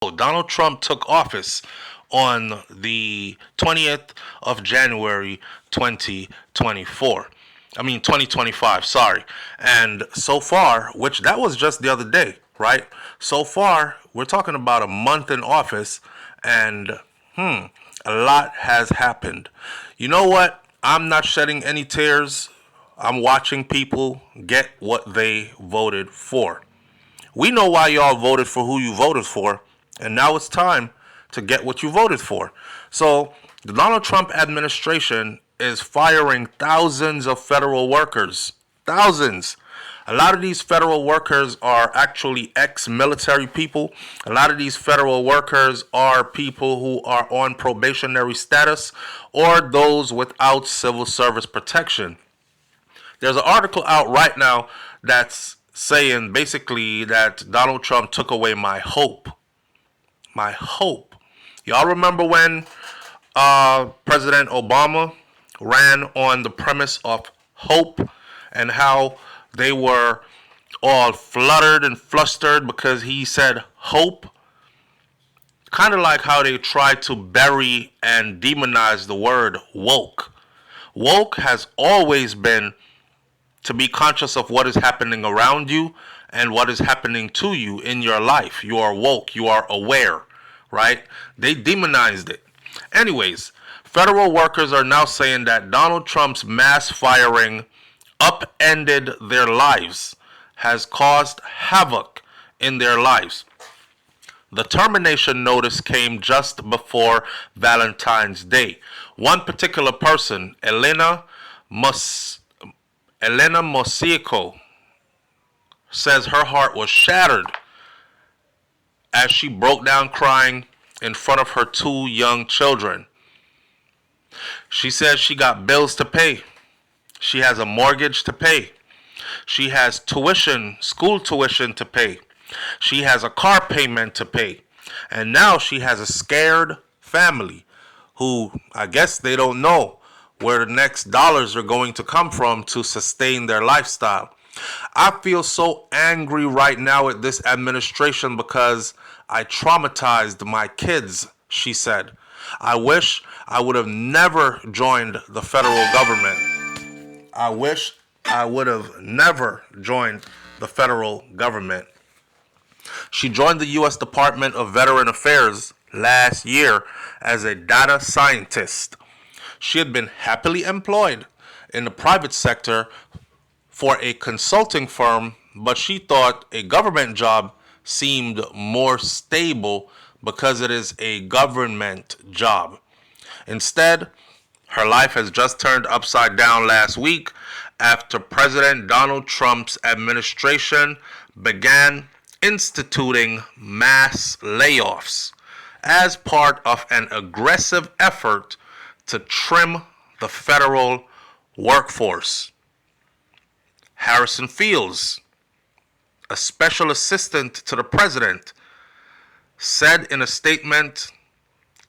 Donald Trump took office on the 20th of January 2024. I mean 2025, sorry. And so far, which that was just the other day, right? So far, we're talking about a month in office and a lot has happened. You know what? I'm not shedding any tears. I'm watching people get what they voted for. We know why y'all voted for who you voted for, and now it's time to get what you voted for. So, the Donald Trump administration is firing thousands of federal workers. Thousands. A lot of these federal workers are actually ex-military people. A lot of these federal workers are people who are on probationary status or those without civil service protection. There's an article out right now that's saying basically that Donald Trump took away my hope. My hope. Y'all remember when President Obama ran on the premise of hope and how they were all fluttered and flustered because he said hope? Kind of like how they tried to bury and demonize the word woke. Woke has always been to be conscious of what is happening around you and what is happening to you in your life. You are woke, you are aware, right? They demonized it. Anyways, federal workers are now saying that Donald Trump's mass firing upended their lives, has caused havoc in their lives. The termination notice came just before Valentine's Day. One particular person, Elena Mosico, says her heart was shattered as she broke down crying in front of her two young children. She says she got bills to pay. She has a mortgage to pay. She has tuition, school tuition to pay. She has a car payment to pay. And now she has a scared family who I guess they don't know where the next dollars are going to come from to sustain their lifestyle. I feel so angry right now at this administration because I traumatized my kids, she said. I wish I would have never joined the federal government. I wish I would have never joined the federal government. She joined the U.S. Department of Veteran Affairs last year as a data scientist. She had been happily employed in the private sector for a consulting firm, but she thought a government job seemed more stable because it is a government job. Instead, her life has just turned upside down last week after President Donald Trump's administration began instituting mass layoffs as part of an aggressive effort to trim the federal workforce. Harrison Fields, a special assistant to the president, said in a statement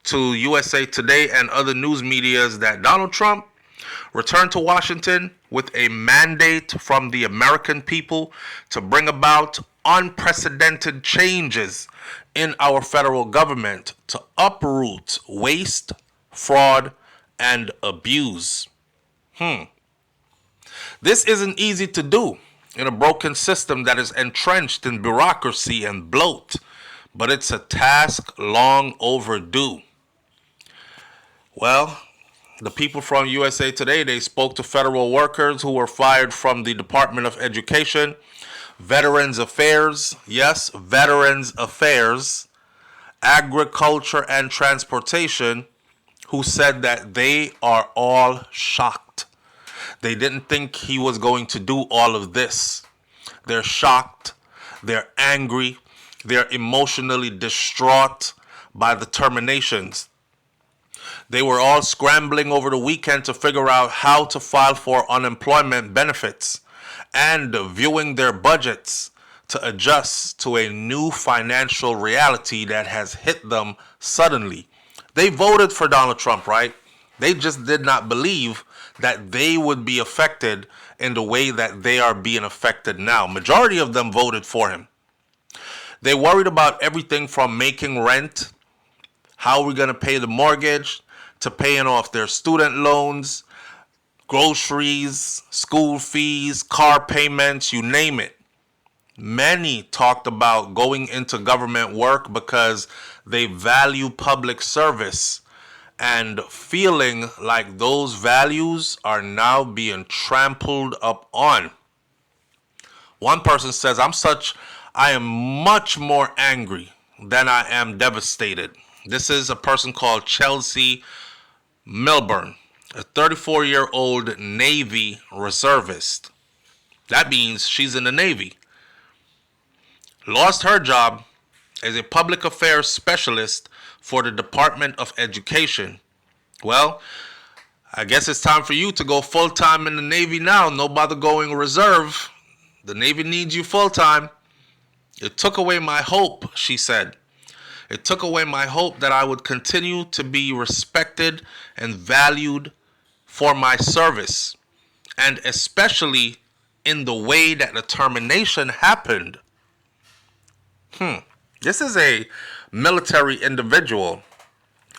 to USA Today and other news medias that Donald Trump returned to Washington with a mandate from the American people to bring about unprecedented changes in our federal government to uproot waste, fraud, and abuse. This isn't easy to do in a broken system that is entrenched in bureaucracy and bloat, but it's a task long overdue. Well, the people from USA Today, they spoke to federal workers who were fired from the Department of Education, Veterans Affairs, yes, Veterans Affairs, Agriculture and Transportation, who said that they are all shocked. They didn't think he was going to do all of this. They're shocked, they're angry, they're emotionally distraught by the terminations. They were all scrambling over the weekend to figure out how to file for unemployment benefits and viewing their budgets to adjust to a new financial reality that has hit them suddenly. They voted for Donald Trump, right? They just did not believe that they would be affected in the way that they are being affected now. Majority of them voted for him. They worried about everything from making rent, how we're going to pay the mortgage, to paying off their student loans, groceries, school fees, car payments, you name it. Many talked about going into government work because they value public service and feeling like those values are now being trampled up on. One person says, I am much more angry than I am devastated. This is a person called Chelsea Milburn, a 34-year-old Navy reservist. That means she's in the Navy. Lost her job as a public affairs specialist for the Department of Education. Well, I guess it's time for you to go full-time in the Navy now. No bother going reserve. The Navy needs you full-time. It took away my hope, she said. It took away my hope that I would continue to be respected and valued for my service, and especially in the way that the termination happened. This is a military individual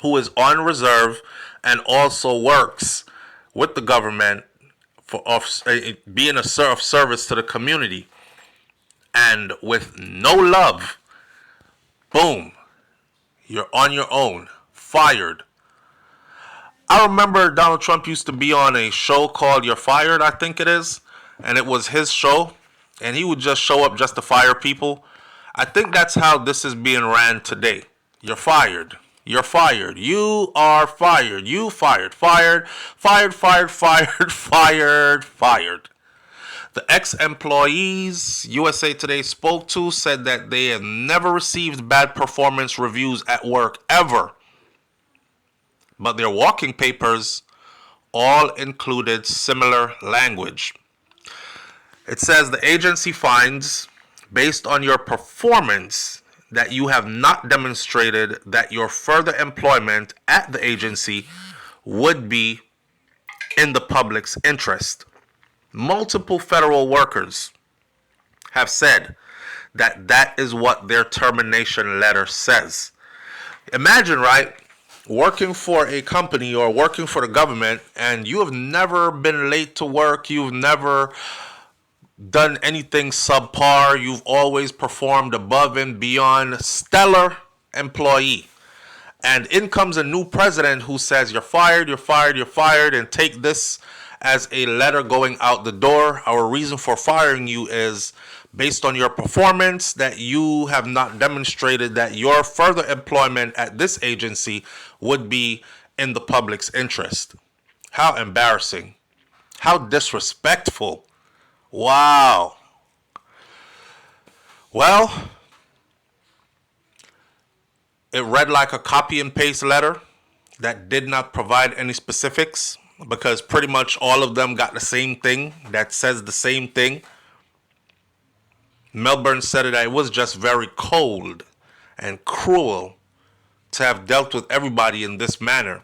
who is on reserve and also works with the government for being a service to the community. And with no love, boom, you're on your own, fired. I remember Donald Trump used to be on a show called You're Fired, I think it is. And it was his show. And he would just show up just to fire people. I think that's how this is being ran today. You're fired. You're fired. You are fired. You fired. Fired. Fired. Fired. Fired. Fired. Fired. The ex-employees USA Today spoke to said that they have never received bad performance reviews at work ever. But their walking papers all included similar language. It says the agency finds, based on your performance, that you have not demonstrated that your further employment at the agency would be in the public's interest. Multiple federal workers have said that that is what their termination letter says. Imagine, right, working for a company or working for the government, and you have never been late to work, you've never done anything subpar, you've always performed above and beyond, stellar employee. And in comes a new president who says, you're fired, you're fired, you're fired, and take this as a letter going out the door. Our reason for firing you is based on your performance, that you have not demonstrated that your further employment at this agency would be in the public's interest. How embarrassing. How disrespectful. Wow. Well, it read like a copy and paste letter that did not provide any specifics, because pretty much all of them got the same thing that says the same thing. Melbourne said that it was just very cold and cruel to have dealt with everybody in this manner.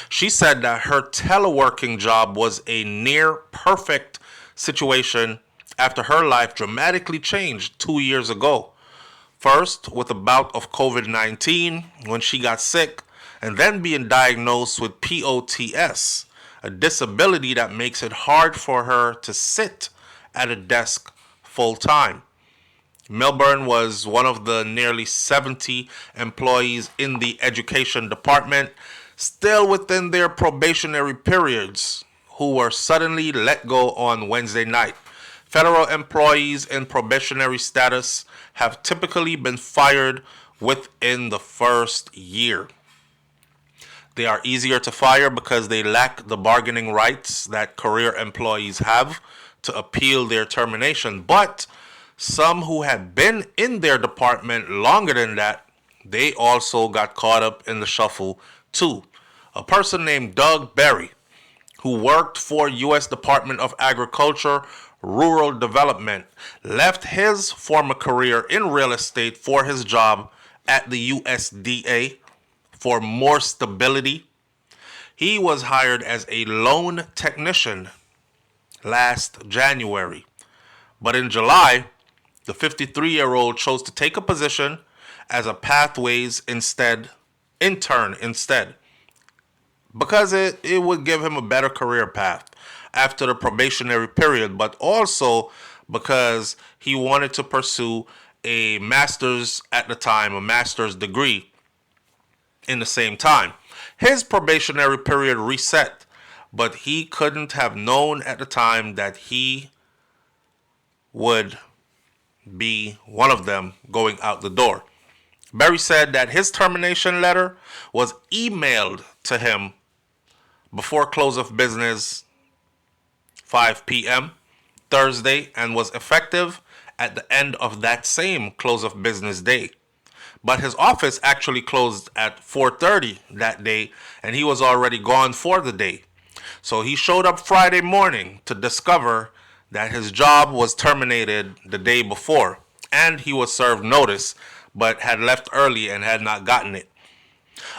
She said that her teleworking job was a near perfect situation after her life dramatically changed 2 years ago. First, with a bout of COVID-19 when she got sick, and then being diagnosed with POTS, a disability that makes it hard for her to sit at a desk full time. Milburn was one of the nearly 70 employees in the education department, still within their probationary periods, who were suddenly let go on Wednesday night. Federal employees in probationary status have typically been fired within the first year. They are easier to fire because they lack the bargaining rights that career employees have to appeal their termination. But some who had been in their department longer than that, they also got caught up in the shuffle too. A person named Doug Berry, who worked for U.S. Department of Agriculture, Rural Development, left his former career in real estate for his job at the USDA for more stability. He was hired as a loan technician last January. But in July, The 53-year-old chose to take a position as a intern instead, because it would give him a better career path after the probationary period, but also because he wanted to pursue a master's at the time, a master's degree in the same time. His probationary period reset, but he couldn't have known at the time that he would be one of them going out the door. Berry said that his termination letter was emailed to him before close of business 5 p.m. Thursday and was effective at the end of that same close of business day. But his office actually closed at 4:30 that day and he was already gone for the day. So he showed up Friday morning to discover that his job was terminated the day before and he was served notice but had left early and had not gotten it.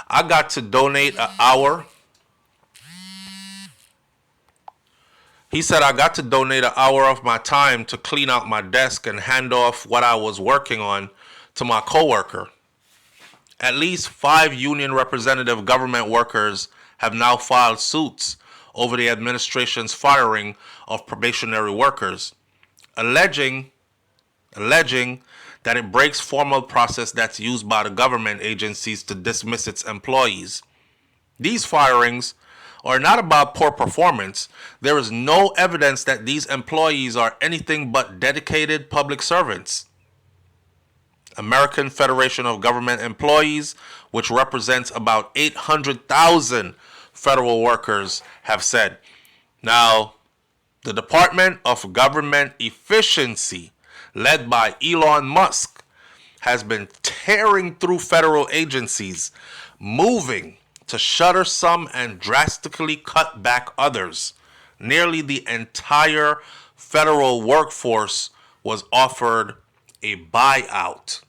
I got to donate an hour. He said, I got to donate an hour of my time to clean out my desk and hand off what I was working on to my coworker. At least 5 union representative government workers have now filed suits over the administration's firing of probationary workers, alleging that it breaks formal process that's used by the government agencies to dismiss its employees. These firings are not about poor performance. There is no evidence that these employees are anything but dedicated public servants. American Federation of Government Employees, which represents about 800,000 federal workers, have said. Now, the Department of Government Efficiency, led by Elon Musk, has been tearing through federal agencies, moving to shutter some and drastically cut back others. Nearly the entire federal workforce was offered a buyout.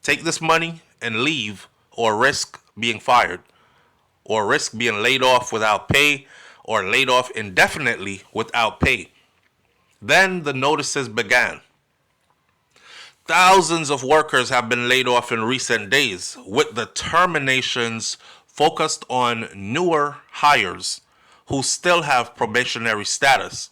Take this money and leave, or risk being fired, or risk being laid off without pay, or laid off indefinitely without pay. Then the notices began. Thousands of workers have been laid off in recent days, with the terminations focused on newer hires who still have probationary status.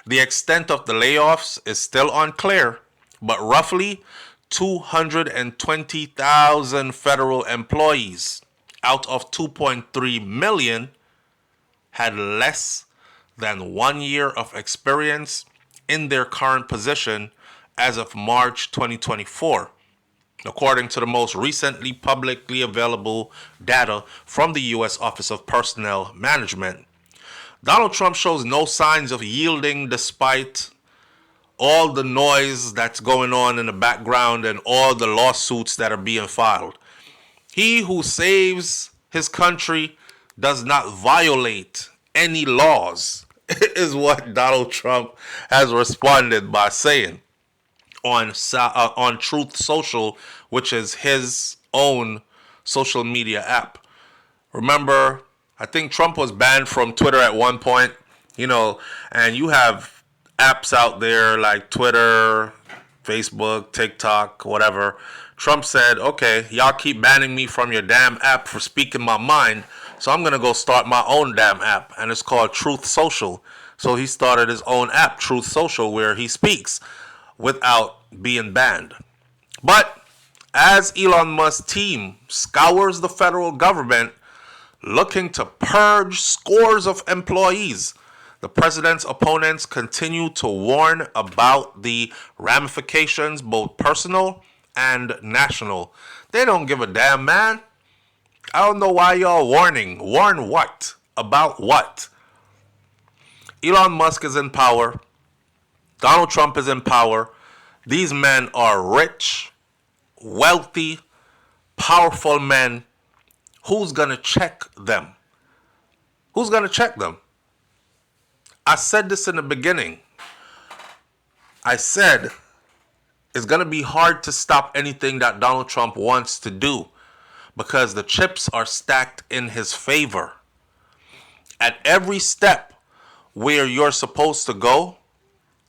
The extent of the layoffs is still unclear, but roughly 220,000 federal employees out of 2.3 million had less than 1 year of experience in their current position as of March 2024, according to the most recently publicly available data from the U.S. Office of Personnel Management. Donald Trump shows no signs of yielding despite all the noise that's going on in the background and all the lawsuits that are being filed. He who saves his country does not violate any laws, is what Donald Trump has responded by saying on Truth Social, which is his own social media app. Remember, I think Trump was banned from Twitter at one point, and you have apps out there like Twitter, Facebook, TikTok, whatever. Trump said, okay, y'all keep banning me from your damn app for speaking my mind, so I'm going to go start my own damn app, and it's called Truth Social. So he started his own app, Truth Social, where he speaks without being banned. But as Elon Musk's team scours the federal government looking to purge scores of employees, the president's opponents continue to warn about the ramifications, both personal and national. They don't give a damn, man. I don't know why y'all warning. Warn what? About what? Elon Musk is in power. Donald Trump is in power. These men are rich, wealthy, powerful men. Who's going to check them? Who's going to check them? I said this in the beginning. I said it's going to be hard to stop anything that Donald Trump wants to do because the chips are stacked in his favor. At every step where you're supposed to go,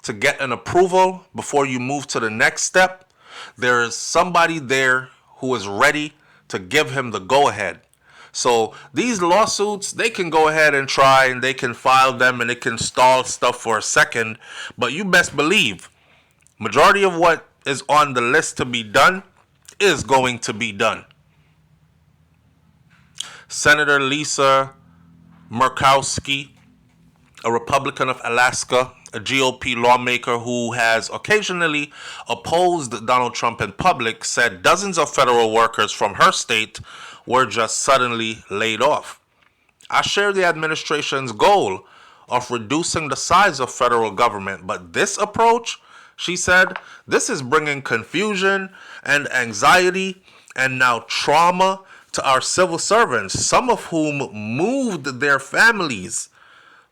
to get an approval before you move to the next step, there is somebody there who is ready to give him the go-ahead. So these lawsuits, they can go ahead and try and they can file them and it can stall stuff for a second. But you best believe, majority of what is on the list to be done is going to be done. Senator Lisa Murkowski, a Republican of Alaska, a GOP lawmaker who has occasionally opposed Donald Trump in public, said dozens of federal workers from her state were just suddenly laid off. I share the administration's goal of reducing the size of federal government, but this approach, she said, this is bringing confusion and anxiety and now trauma to our civil servants, some of whom moved their families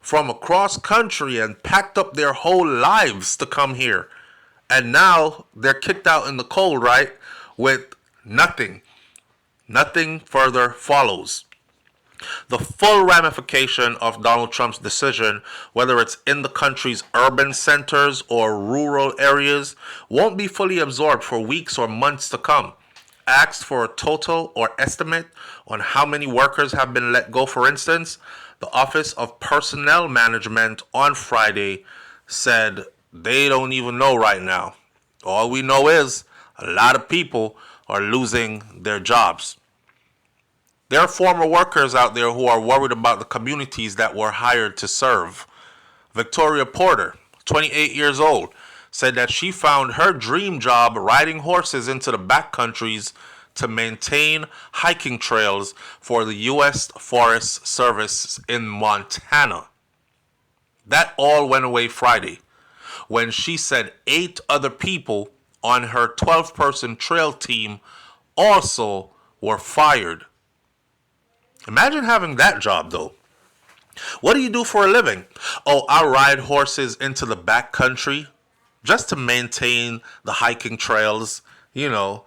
from across country and packed up their whole lives to come here. And now they're kicked out in the cold, right? With nothing. Nothing further follows. The full ramification of Donald Trump's decision, whether it's in the country's urban centers or rural areas, won't be fully absorbed for weeks or months to come. Asked for a total or estimate on how many workers have been let go, for instance, the Office of Personnel Management on Friday said they don't even know right now. All we know is a lot of people are losing their jobs. There are former workers out there who are worried about the communities that were hired to serve. Victoria Porter, 28 years old, said that she found her dream job riding horses into the backcountries to maintain hiking trails for the U.S. Forest Service in Montana. That all went away Friday, when she said 8 other people on her 12-person trail team also were fired. Imagine having that job, though. What do you do for a living? Oh, I ride horses into the backcountry just to maintain the hiking trails. You know,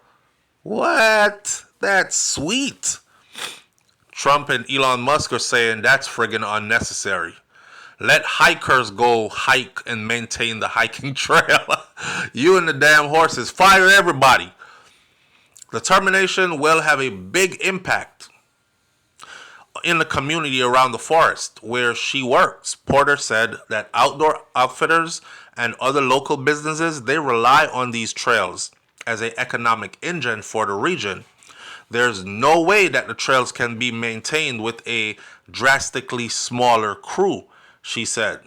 what? That's sweet. Trump and Elon Musk are saying that's friggin' unnecessary. Let hikers go hike and maintain the hiking trail. You and the damn horses, fire everybody. The termination will have a big impact in the community around the forest where she works. Porter said that outdoor outfitters and other local businesses, they rely on these trails as an economic engine for the region. There's no way that the trails can be maintained with a drastically smaller crew, she said.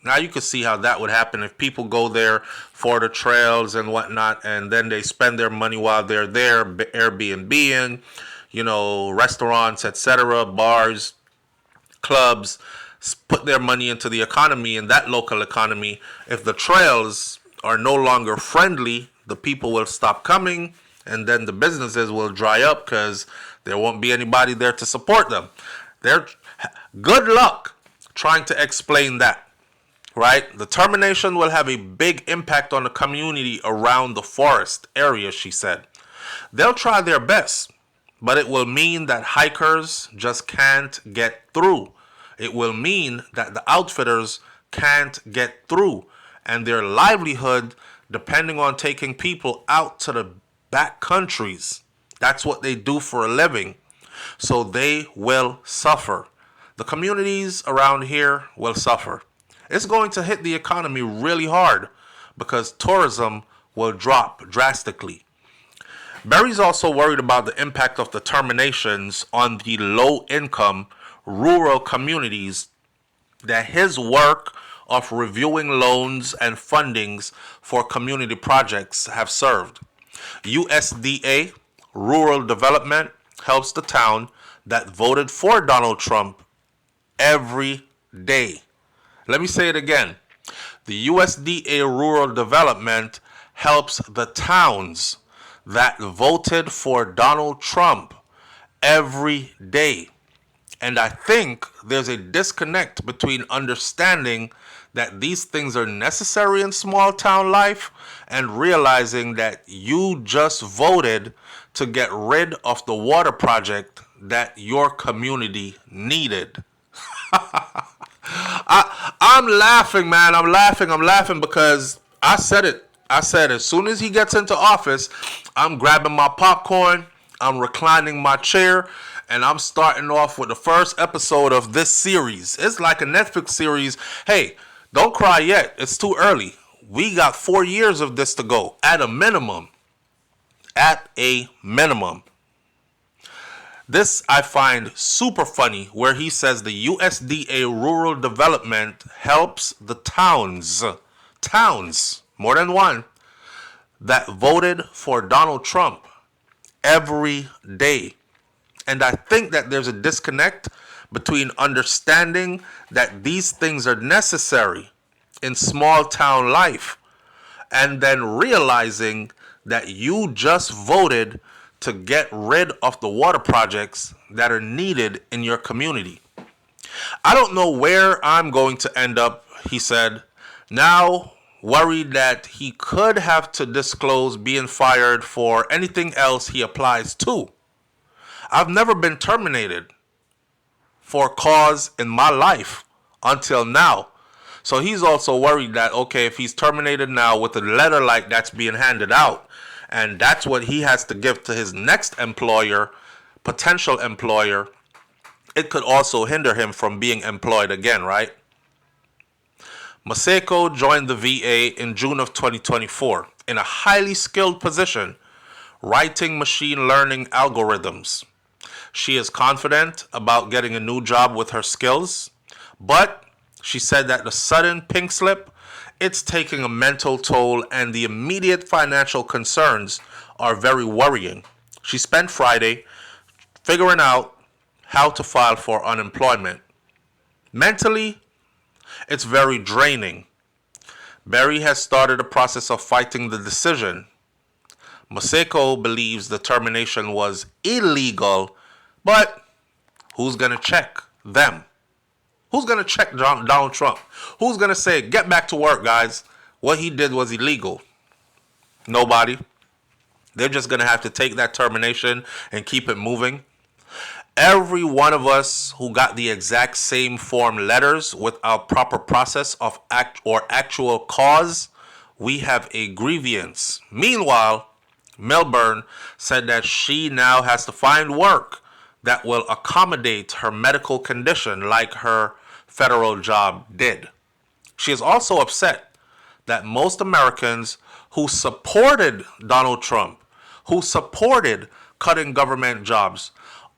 Now you can see how that would happen if people go there for the trails and whatnot, and then they spend their money while they're there, Airbnb-ing, restaurants, etc., bars, clubs, put their money into the economy, in that local economy. If the trails are no longer friendly, the people will stop coming, and then the businesses will dry up because there won't be anybody there to support them. Good luck trying to explain that, right? The termination will have a big impact on the community around the forest area, she said. They'll try their best, but it will mean that hikers just can't get through. It will mean that the outfitters can't get through, and their livelihood depending on taking people out to the back countries. That's what they do for a living. So they will suffer. The communities around here will suffer. It's going to hit the economy really hard because tourism will drop drastically. Berry's also worried about the impact of the terminations on the low-income rural communities that his work of reviewing loans and fundings for community projects have served. USDA Rural Development helps the town that voted for Donald Trump every day. Let me say it again. The USDA Rural Development helps the towns that voted for Donald Trump every day. And I think there's a disconnect between understanding that these things are necessary in small town life and realizing that you just voted to get rid of the water project that your community needed. I I'm laughing, man. I'm laughing because I said it. I said as soon as he gets into office, I'm grabbing my popcorn, I'm reclining my chair, and I'm starting off with the first episode of this series. It's like a Netflix series. Hey, don't cry yet. It's too early. We got 4 years of this to go at a minimum. At a minimum. This I find super funny, where he says the USDA rural development helps the towns, more than one, that voted for Donald Trump every day. And I think that there's a disconnect between understanding that these things are necessary in small town life and then realizing that you just voted to get rid of the water projects that are needed in your community. I don't know where I'm going to end up, he said, now worried that he could have to disclose being fired for anything else he applies to. I've never been terminated for a cause in my life until now. So he's also worried that, okay, if he's terminated now with a letter like that's being handed out, and that's what he has to give to his next employer, potential employer, it could also hinder him from being employed again, right? Maseko joined the VA in June of 2024 in a highly skilled position, writing machine learning algorithms. She is confident about getting a new job with her skills, but she said that the sudden pink slip, it's taking a mental toll, and the immediate financial concerns are very worrying. She spent Friday figuring out how to file for unemployment. Mentally, it's very draining. Berry has started a process of fighting the decision. Maseko believes the termination was illegal, but who's going to check them? Who's going to check Donald Trump? Who's going to say, get back to work, guys? What he did was illegal. Nobody. They're just going to have to take that termination and keep it moving. Every one of us who got the exact same form letters without proper process of actual cause, we have a grievance. Meanwhile, Melbourne said that she now has to find work that will accommodate her medical condition like her federal job did. She is also upset that most Americans who supported Donald Trump, who supported cutting government jobs,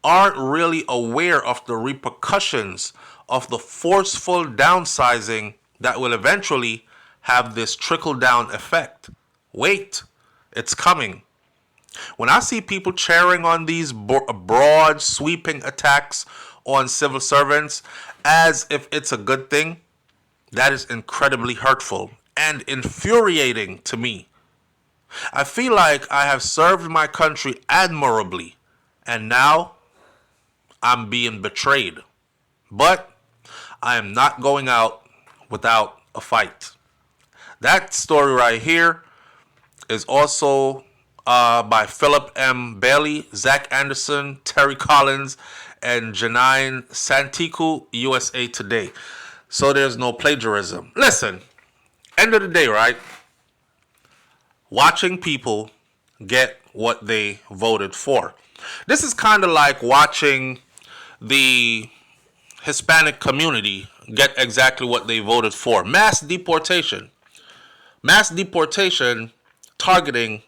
aren't really aware of the repercussions of the forceful downsizing that will eventually have this trickle-down effect. Wait, it's coming. When I see people cheering on these broad, sweeping attacks on civil servants as if it's a good thing, that is incredibly hurtful and infuriating to me. I feel like I have served my country admirably, and now I'm being betrayed. But I am not going out without a fight. That story right here is also by Philip M. Bailey, Zach Anderson, Terry Collins, and Janine Santiku, USA Today. So there's no plagiarism. Listen, end of the day, right? Watching people get what they voted for. This is kind of like watching the Hispanic community get exactly what they voted for. Mass deportation. Mass deportation targeting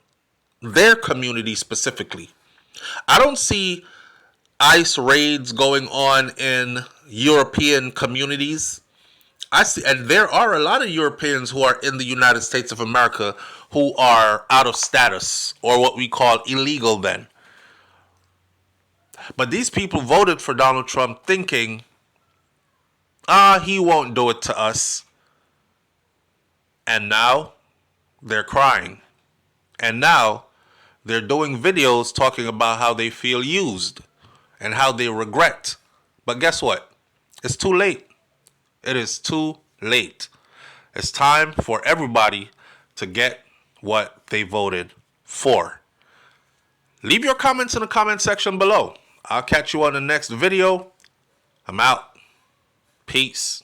their community specifically. I don't see ICE raids going on in European communities. I see, and there are a lot of Europeans who are in the United States of America who are out of status, or what we call illegal then. But these people voted for Donald Trump thinking, he won't do it to us. And now they're crying. And now they're doing videos talking about how they feel used and how they regret. But guess what? It's too late. It is too late. It's time for everybody to get what they voted for. Leave your comments in the comment section below. I'll catch you on the next video. I'm out. Peace.